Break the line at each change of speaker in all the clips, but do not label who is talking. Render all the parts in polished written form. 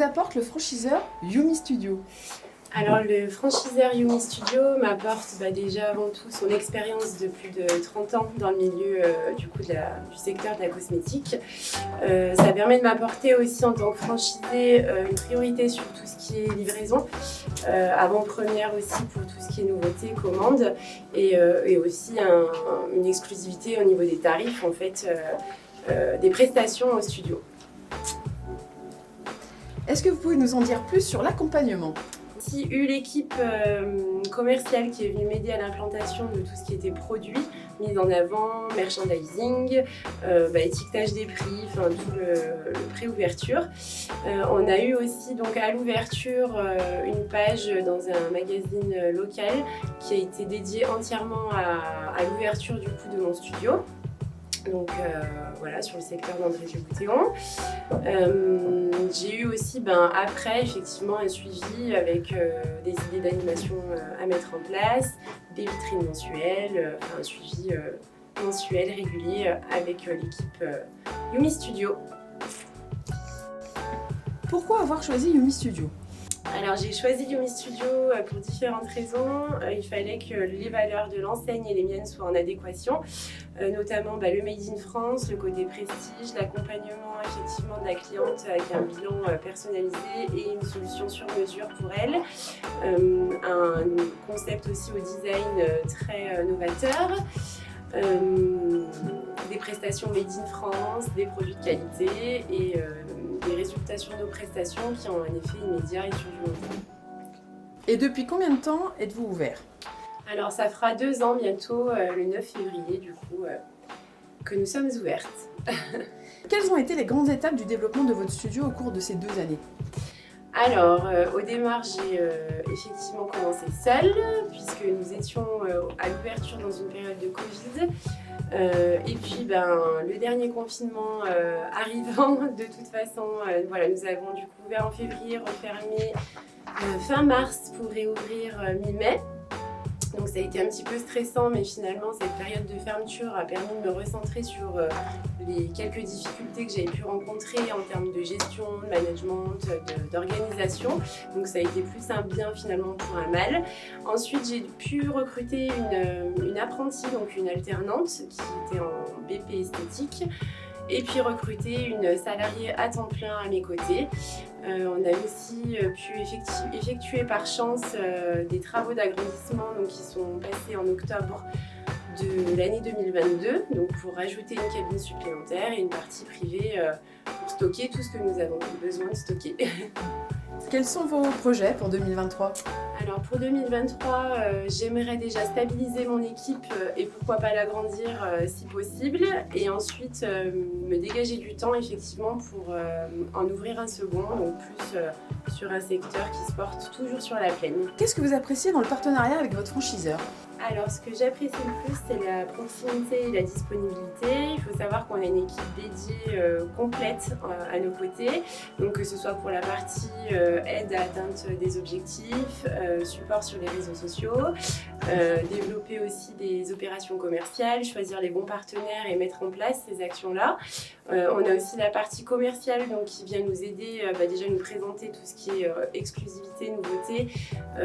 apporte le franchiseur Yumi Studio?
Alors le franchiseur Yumi Studio m'apporte déjà avant tout son expérience de plus de 30 ans dans le milieu du secteur de la cosmétique. Ça permet de m'apporter aussi en tant que franchisé une priorité sur tout ce qui est livraison, avant-première aussi pour tout ce qui est nouveauté, commande, et aussi une exclusivité au niveau des tarifs en fait, des prestations au studio.
Est-ce que vous pouvez nous en dire plus sur l'accompagnement?
J'ai eu l'équipe commerciale qui est venue m'aider à l'implantation de tout ce qui était produit, mise en avant, merchandising, étiquetage des prix, tout le pré-ouverture. On a eu aussi donc à l'ouverture une page dans un magazine local qui a été dédiée entièrement à l'ouverture du coup de mon studio. Donc voilà, sur le secteur d'André-Dubouthéon. J'ai eu aussi après effectivement un suivi avec des idées d'animation à mettre en place, des vitrines mensuelles, un suivi mensuel régulier avec l'équipe Yumi Studio.
Pourquoi avoir choisi Yumi Studio?
Alors j'ai choisi Yumi Studio pour différentes raisons. Il fallait que les valeurs de l'enseigne et les miennes soient en adéquation, notamment le Made in France, le côté prestige, l'accompagnement effectivement de la cliente avec un bilan personnalisé et une solution sur mesure pour elle, un concept aussi au design très novateur. Des prestations made in France, des produits de qualité et des résultats sur nos prestations qui ont un effet immédiat et sur du long terme.
Et depuis combien de temps êtes-vous ouvert?
Alors ça fera 2 ans bientôt, le 9 février du coup, que nous sommes ouvertes.
Quelles ont été les grandes étapes du développement de votre studio au cours de ces 2 années?
Alors, au démarrage, j'ai effectivement commencé seule, puisque nous étions à l'ouverture dans une période de Covid. Et puis, le dernier confinement arrivant, de toute façon, nous avons du coup ouvert en février, refermé fin mars pour réouvrir mi-mai. Donc ça a été un petit peu stressant, mais finalement cette période de fermeture a permis de me recentrer sur les quelques difficultés que j'avais pu rencontrer en termes de gestion, de management, d'organisation. Donc ça a été plus un bien finalement pour un mal. Ensuite j'ai pu recruter une apprentie, donc une alternante qui était en BP esthétique. Et puis recruter une salariée à temps plein à mes côtés. On a aussi pu effectuer par chance des travaux d'agrandissement qui sont passés en octobre de l'année 2022, donc pour rajouter une cabine supplémentaire et une partie privée pour stocker tout ce que nous avons besoin de stocker.
Quels sont vos projets pour 2023?
Alors pour 2023, j'aimerais déjà stabiliser mon équipe et pourquoi pas l'agrandir si possible, et ensuite me dégager du temps effectivement pour en ouvrir un second, donc plus sur un secteur qui se porte toujours sur la plaine.
Qu'est-ce que vous appréciez dans le partenariat avec votre franchiseur?
Alors ce que j'apprécie le plus, c'est la proximité et la disponibilité. Il faut savoir qu'on a une équipe dédiée complète à nos côtés, donc que ce soit pour la partie aide à atteinte des objectifs, support sur les réseaux sociaux, développer aussi des opérations commerciales, choisir les bons partenaires et mettre en place ces actions-là. On a aussi la partie commerciale qui vient nous aider, déjà nous présenter tout ce qui est exclusivité, nouveauté,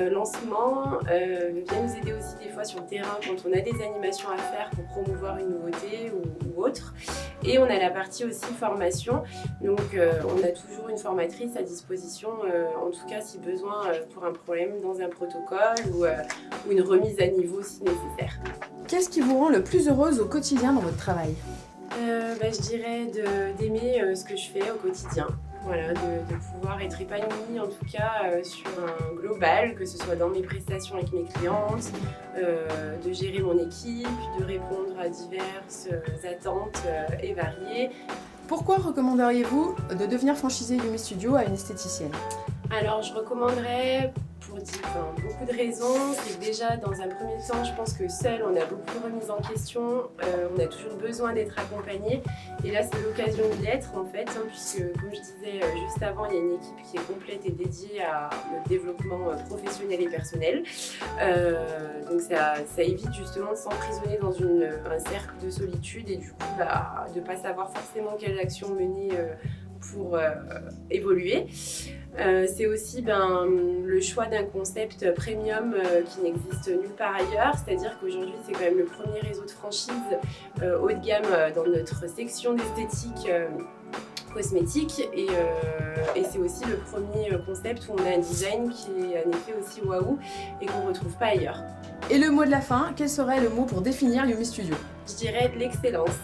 lancement, vient nous aider aussi des fois sur le terrain quand on a des animations à faire pour promouvoir une nouveauté ou autre. Et on a la partie aussi formation, donc on a toujours une formatrice à disposition, en tout cas si besoin pour un problème dans un protocole ou une remise à niveau si nécessaire.
Qu'est-ce qui vous rend le plus heureuse au quotidien dans votre travail?
Je dirais d'aimer ce que je fais au quotidien. Voilà, de pouvoir être épanouie en tout cas sur un global, que ce soit dans mes prestations avec mes clientes, de gérer mon équipe, de répondre à diverses attentes et variées.
Pourquoi recommanderiez-vous de devenir franchisé Yumi Studio à une esthéticienne?
Alors je recommanderais pour beaucoup de raisons. C'est que déjà dans un premier temps, je pense que seul on a beaucoup de remises en question, on a toujours besoin d'être accompagné, et là c'est l'occasion de l'être en fait, puisque comme je disais juste avant, il y a une équipe qui est complète et dédiée à notre développement professionnel et personnel. Donc ça évite justement de s'emprisonner dans un cercle de solitude et du coup de ne pas savoir forcément quelles actions mener pour évoluer. C'est aussi le choix d'un concept premium qui n'existe nulle part ailleurs, c'est-à-dire qu'aujourd'hui c'est quand même le premier réseau de franchise haut de gamme dans notre section d'esthétique cosmétique et c'est aussi le premier concept où on a un design qui est en effet aussi waouh et qu'on ne retrouve pas ailleurs.
Et le mot de la fin, quel serait le mot pour définir Yumi Studio?
Je dirais l'excellence.